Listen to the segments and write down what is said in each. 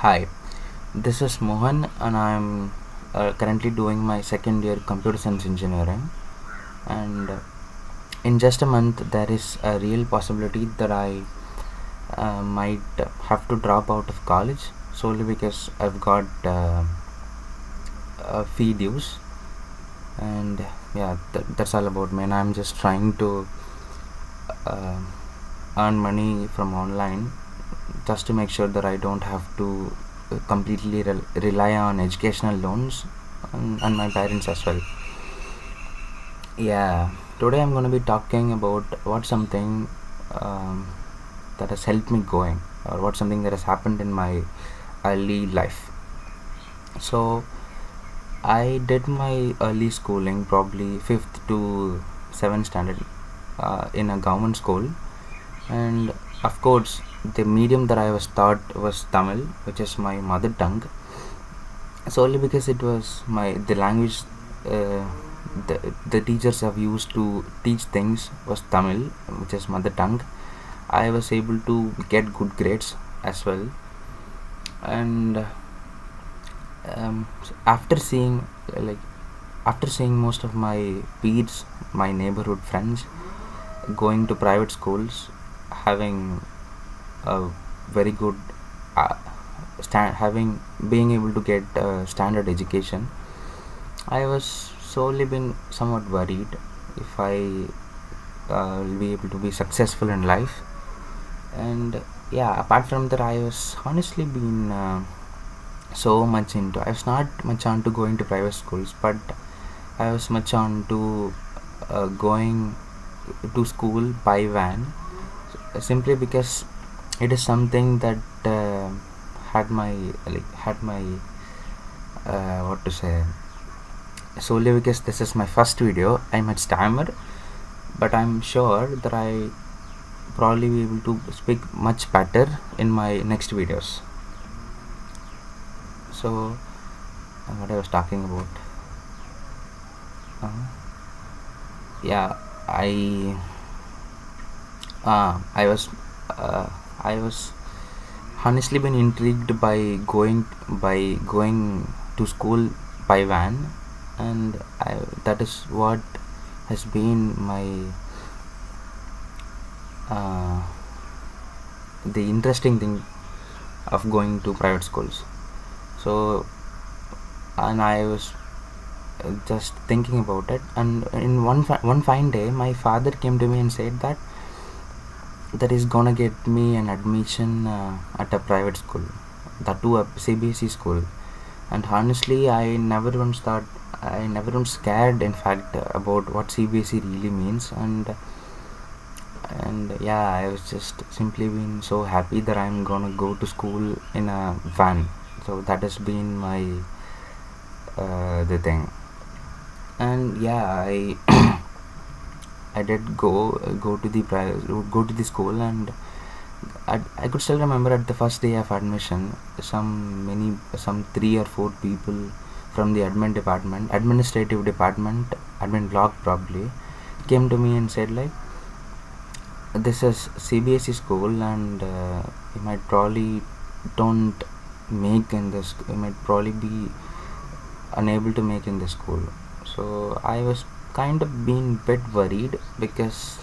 Hi, this is Mohan, and I'm currently doing my second year computer science engineering. And in just a month, there is a real possibility that I might have to drop out of college solely because I've got fee dues. And yeah, that's all about me. And I'm just trying to uh, earn money from online just to make sure that I don't have to completely rely on educational loans and my parents as well. Yeah, today I'm going to be talking about what something um, that has helped me going, or what something that has happened in my early life. So I did my early schooling, probably 5th to 7th standard, in a government school, and of course the medium that I was taught was Tamil, which is my mother tongue, solely because it was the language uh, the teachers have used to teach things was Tamil, which is mother tongue. I was able to get good grades as well, and after seeing like after seeing most of my peers, my neighborhood friends going to private schools, having a very good uh, having being able to get standard education, I was solely been somewhat worried if I will be able to be successful in life. And yeah, apart from that, I was honestly been so much into. I was not much on to going to private schools, but I was much on to going to school by van, simply because it is something that had my had my what to say, solely because this is my first video. I might stammer, but I'm sure that I probably be able to speak much better in my next videos. So what I was talking about, uh, yeah, I was uh, I was honestly been intrigued by going to school by van, and that is what has been my uh, the interesting thing of going to private schools. So, and I was just thinking about it, and in one fine day, my father came to me and said that is gonna get me an admission at a private school, that too a CBSE school. And honestly, I never once scared, in fact, about what CBSE really means. And yeah, I was just simply been so happy that I'm gonna go to school in a van. So that has been my the thing. And yeah, I I did go to the school, and I could still remember at the first day of admission, some 3 or 4 people from the administrative department, admin block probably, came to me and said like, this is CBSE school, and you might probably don't make in this. You might probably be unable to make in the school. So I was kind of being bit worried because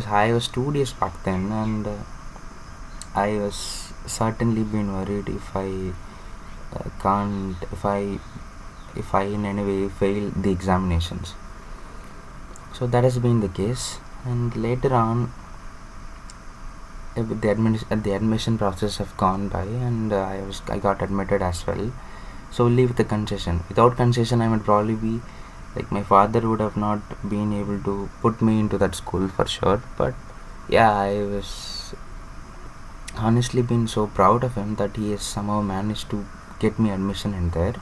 I was studious back then, and I was certainly been worried if I can't if I in any way fail the examinations. So that has been the case, and later on, the admission process have gone by, and I got admitted as well. So leave the concession. Without concession, I would probably be like, my father would have not been able to put me into that school for sure. But yeah, I was honestly been so proud of him that he has somehow managed to get me admission in there.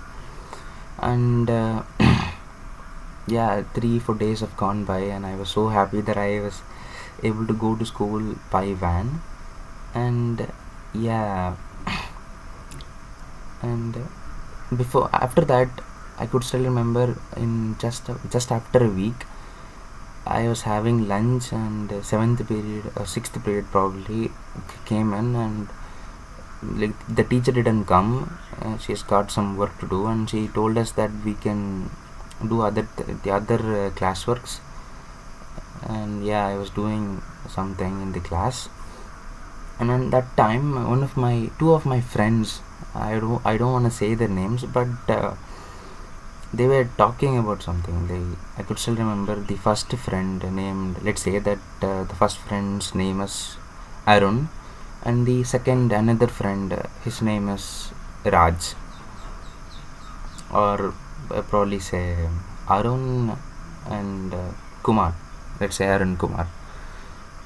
And yeah, 3 4 days have gone by, and I was so happy that I was able to go to school by van. And yeah, and before after that, I could still remember, in just after a week, I was having lunch, and 7th period or 6th period probably came in, and like the teacher didn't come. She's got some work to do, and she told us that we can do the other classworks. And yeah, I was doing something in the class, and at that time two of my friends, I don't want to say their names, but they were talking about something. I could still remember the first friend named, let's say that the first friend's name is Arun, and the second, another friend, his name is Raj, or probably say Arun and Kumar. Let's say Arun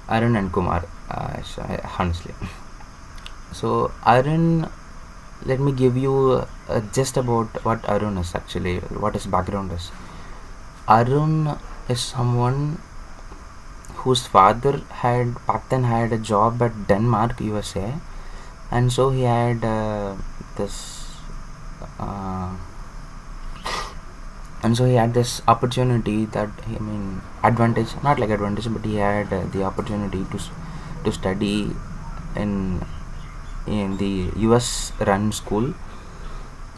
and Kumar, honestly. So Arun, let me give you just about what Arun is actually, what his background is. Arun is someone whose father had back then had a job at Denmark, USA, and so he had this and so he had this opportunity that, I mean, advantage, not like advantage, but he had the opportunity to study in the US run school.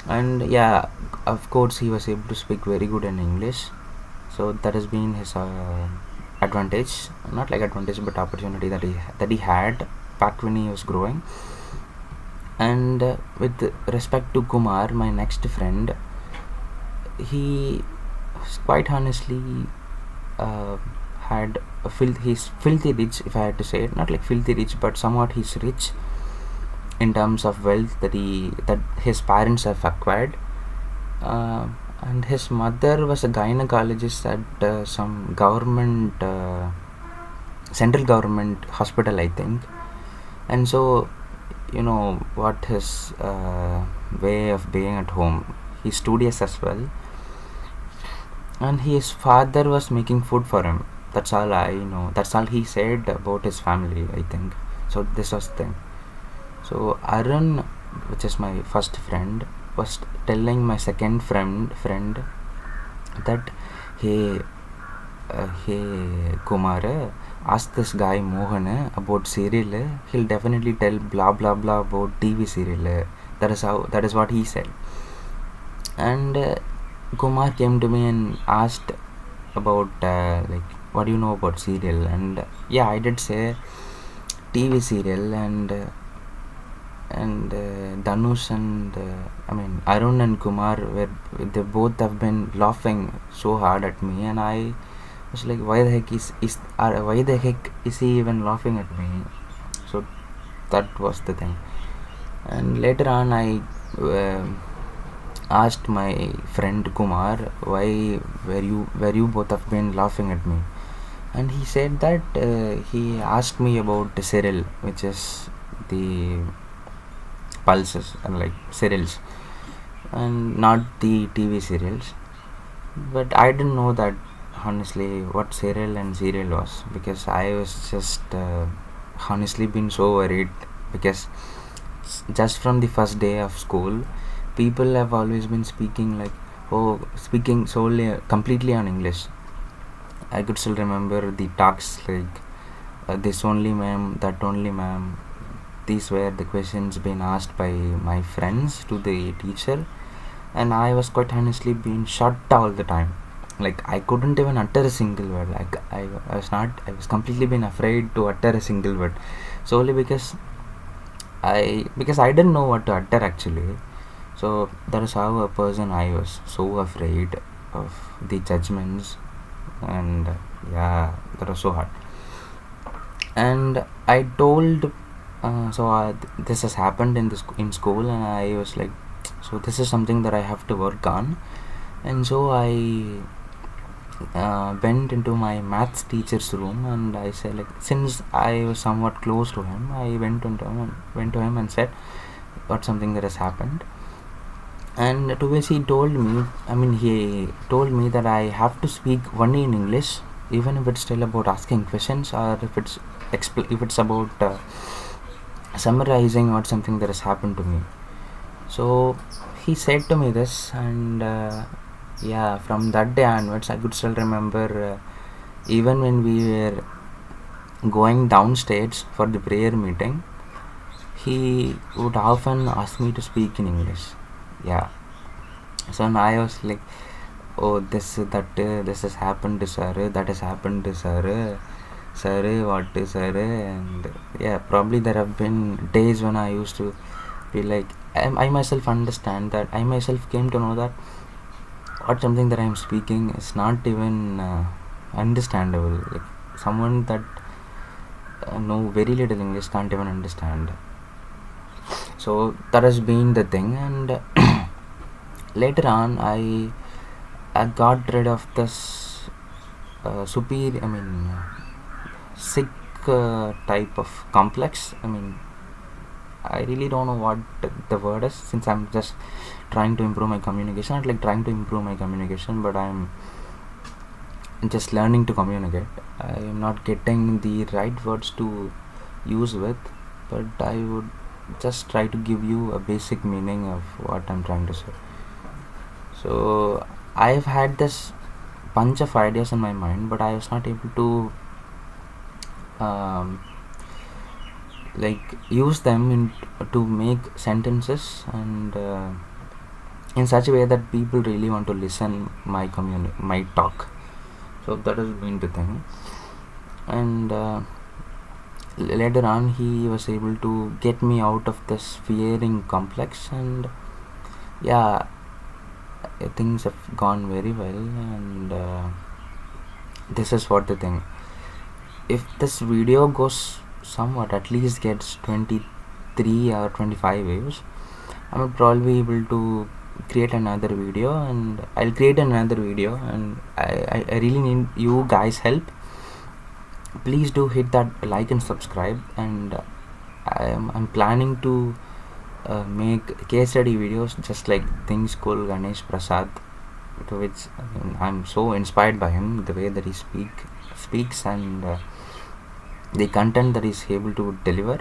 And yeah, of course he was able to speak very good in English, so that has been his advantage, not like advantage, but opportunity that he had back when he was growing. And with respect to Kumar, my next friend, he quite honestly had he's filthy rich, if I had to say it. Not like filthy rich, but somewhat he's rich in terms of wealth that his parents have acquired. And his mother was a gynecologist at some government central government hospital, I think. And so, you know what his way of being at home, he's studious as well, and his father was making food for him. That's all I know. That's all he said about his family, I think. So this was the thing. So Arun, which is my first friend, was telling my second friend that, hey Kumar, ask this guy Mohan about serial. He'll definitely tell blah blah blah about TV serial. That is what he said. And Kumar came to me and asked about like, what do you know about serial? And yeah, I did say TV serial, and Dhanush and I mean Arun and Kumar they both have been laughing so hard at me, and I was like, why the heck is he even laughing at me? So that was the thing. And later on, I asked my friend Kumar, why were you both have been laughing at me? And he said that he asked me about the serial, which is the pulses and like serials, and not the TV serials. But I didn't know that, honestly, what serial and serial was, because I was just honestly been so worried, because just from the first day of school, people have always been speaking speaking solely completely on English. I could still remember the talks like this only ma'am, that only ma'am. These were the questions being asked by my friends to the teacher, and I was quite honestly being shut all the time. Like, I couldn't even utter a single word. Like, I was completely been afraid to utter a single word, solely because I didn't know what to utter actually. So that is how a person I was, so afraid of the judgments, and yeah, that was so hard. And I told this has happened in school, and I was like, so this is something that I have to work on. And so I went into my maths teacher's room, and I said, like, since I was somewhat close to him, I went to him and said what something that has happened. And to which he told me that I have to speak only in English, even if it's still about asking questions, or if it's about summarizing what something that has happened to me. So he said to me this, and yeah, from that day onwards, I could still remember, even when we were going downstairs for the prayer meeting, he would often ask me to speak in English. Yeah. So and I was like, oh, this has happened to sir, that has happened to sir, what is sir, and yeah, probably there have been days when I used to be like, I myself understand that, I myself came to know that what something that I'm speaking is not even understandable. Like someone that know very little English can't even understand. So that has been the thing, and later on, I got rid of this superior, sick type of complex. I really don't know what the word is, since I'm just trying to improve my communication. Not like trying to improve my communication, but I'm just learning to communicate. I'm not getting the right words to use with, but I would just try to give you a basic meaning of what I'm trying to say. So I've had this bunch of ideas in my mind, but I was not able to um, use them to make sentences, and in such a way that people really want to listen my talk. So that has been the thing, and later on he was able to get me out of this fearing complex, and yeah, things have gone very well, and this is what the thing. If this video goes somewhat, at least gets 23 or 25 views, I will probably be able to create another video, and I'll create another video, and I really need you guys help. Please do hit that like and subscribe, and I'm planning to make case study videos just like things 𝐒𝐭𝐫𝐢𝐯𝐿 Prasad, to which I'm so inspired by him, the way that he speaks, and the content that he's able to deliver,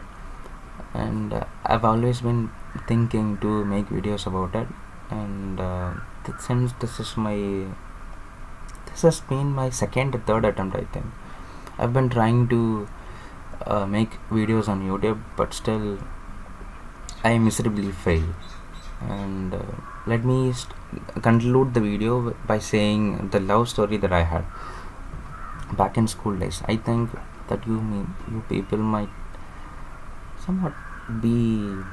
and I've always been thinking to make videos about it, and since this has been my second or third attempt, I think. I've been trying to make videos on YouTube, but still I miserably fail. And let me conclude the video by saying the love story that I had back in school days. I think that you people might somewhat be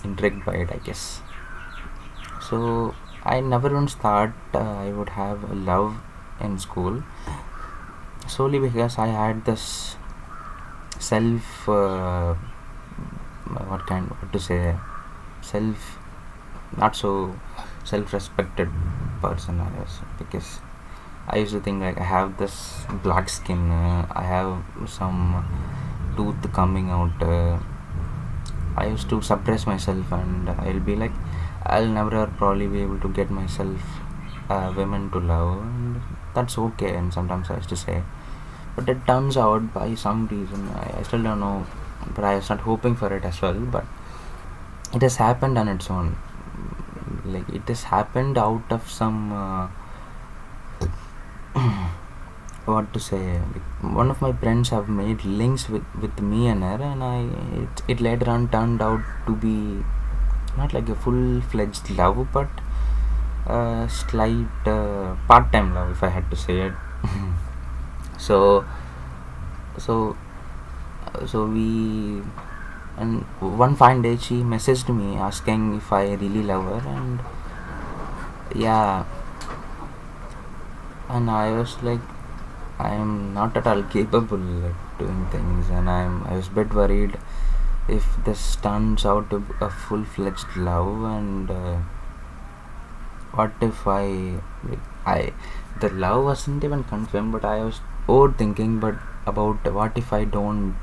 intrigued by it, I guess. So I never once thought I would have a love in school, solely because I had this self self not so self-respected person I was, because I used to think like I have this black skin, I have some tooth coming out, I used to suppress myself, and I'll be like, I'll never probably be able to get myself women to love, and that's okay. And sometimes I used to say, but it turns out by some reason, I still don't know, but I was not hoping for it as well, but it has happened on its own. Like it has happened out of some what to say, like, one of my friends have made links with me and her, and it later on turned out to be not like a full-fledged love, but a slight part-time love, if I had to say it. so so so we and one fine day she messaged me asking if I really love her, and yeah, and I was like, I am not at all capable of doing things, and I was a bit worried if this turns out to be a full-fledged love, and what if the love wasn't even confirmed, but I was overthinking, but about what if I don't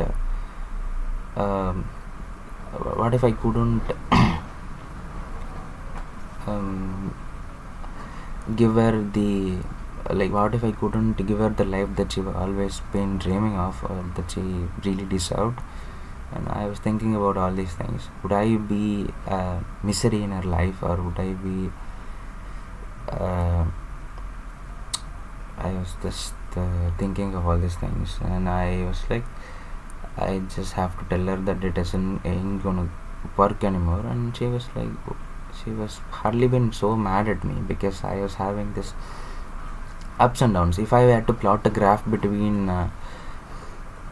what if I couldn't give her the, like, what if I couldn't give her the life that she always been dreaming of, or that she really deserved. And I was thinking about all these things. Would I be misery in her life, or would I be I was just thinking of all these things, and I was like, I just have to tell her that it ain't gonna work anymore, and she was like, she was hardly been so mad at me because I was having this ups and downs. If I had to plot a graph between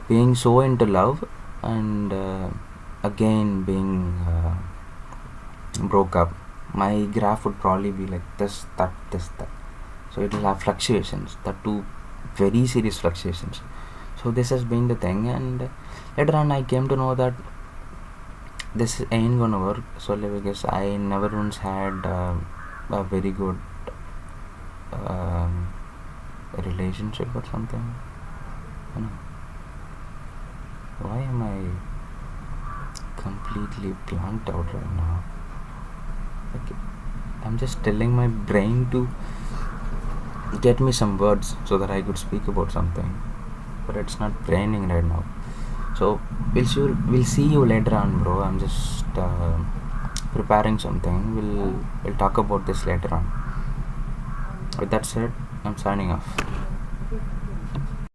being so into love and again being broke up, my graph would probably be like this, that, this, that. So it will have fluctuations, that too very serious fluctuations. So this has been the thing, and later on I came to know that this ain't gonna work solely because I never once had a very good um, relationship or something. You know, why am I completely blanked out right now? Like, I'm just telling my brain to get me some words so that I could speak about something, but it's not braining right now. So we'll see you later on, bro. I'm just preparing something. We'll talk about this later on. With that said, I'm signing off.